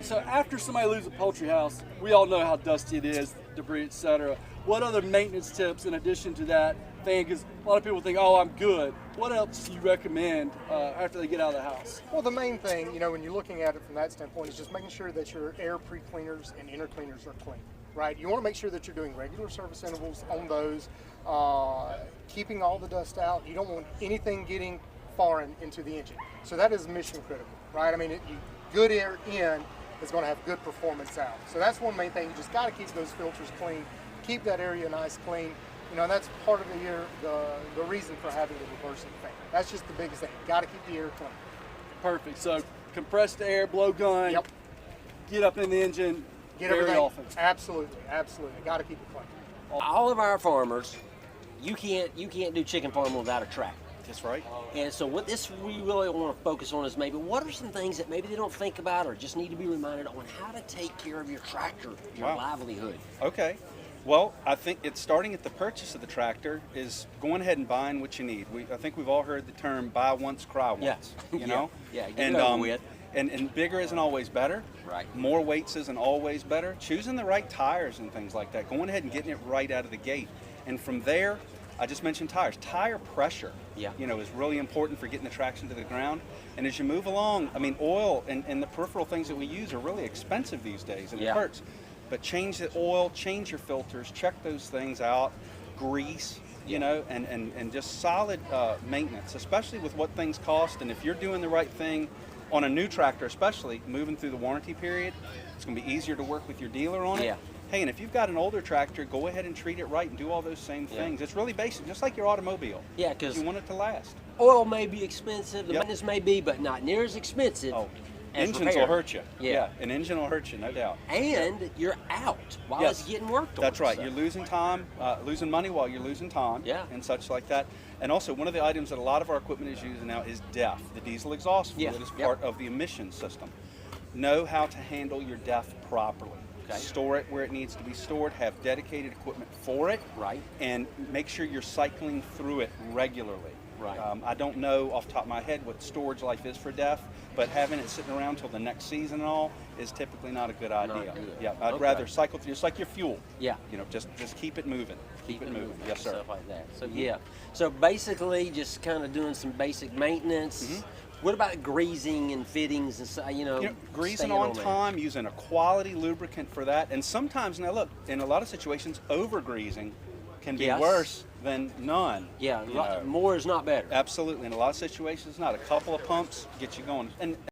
So after somebody leaves a poultry house, we all know how dusty it is, debris, etc. What other maintenance tips in addition to that thing? Because a lot of people think, oh, I'm good. What else do you recommend after they get out of the house? Well, the main thing, when you're looking at it from that standpoint, is just making sure that your air pre-cleaners and inner cleaners are clean, right? You want to make sure that you're doing regular service intervals on those, keeping all the dust out. You don't want anything getting foreign into the engine. So that is mission critical, right? I mean, good air in is going to have good performance out. So that's one main thing. You just got to keep those filters clean, keep that area nice clean. And that's part of the reason for having the reversing fan. That's just the biggest thing. Got to keep the air clean. Perfect. So compressed air, blow gun. Yep. Get up in the engine. Get very everything. often. Absolutely. Got to keep it clean. All of our farmers, you can't do chicken farming without a tractor. That's right. And so what this we really want to focus on is maybe what are some things that maybe they don't think about or just need to be reminded on how to take care of your tractor, your livelihood. Okay. Well, I think it's starting at the purchase of the tractor is going ahead and buying what you need. I think we've all heard the term "buy once, cry once." You know. Yeah. Get And it over with. and bigger isn't always better. Right. More weights isn't always better. Choosing the right tires and things like that. Going ahead and getting it right out of the gate, and from there, I just mentioned tires. Tire pressure. Is really important for getting the traction to the ground. And as you move along, I mean, oil and the peripheral things that we use are really expensive these days, and it hurts. But change the oil, change your filters, check those things out, grease, and just solid maintenance, especially with what things cost. And if you're doing the right thing on a new tractor, especially moving through the warranty period, it's going to be easier to work with your dealer on it. Yeah. Hey, and if you've got an older tractor, go ahead and treat it right and do all those same things. It's really basic, just like your automobile. Yeah, because you want it to last. Oil may be expensive, the maintenance may be, but not near as expensive. Oh. as Engines repair. will hurt you. Yeah. An engine will hurt you, no doubt. And you're out while it's getting worked on. That's right. So. You're losing time, losing money while you're losing time, and such like that. And also, one of the items that a lot of our equipment is using now is DEF, the diesel exhaust fluid, is part of the emission system. Know how to handle your DEF properly. Okay. Store it where it needs to be stored, have dedicated equipment for it, and make sure you're cycling through it regularly. Right. I don't know off the top of my head what storage life is for DEF, but having it sitting around till the next season and all is typically not a good idea. Not good. Yeah, I'd rather cycle through, just like your fuel. Yeah. Just keep it moving. Keep it moving. Yes, sir. Stuff like that. So so basically, just kind of doing some basic maintenance. What about greasing and fittings and greasing on time, using a quality lubricant for that, and sometimes now look, in a lot of situations, over greasing can be worse than none. Yeah, more is not better. Absolutely. In a lot of situations, not a couple of pumps get you going. And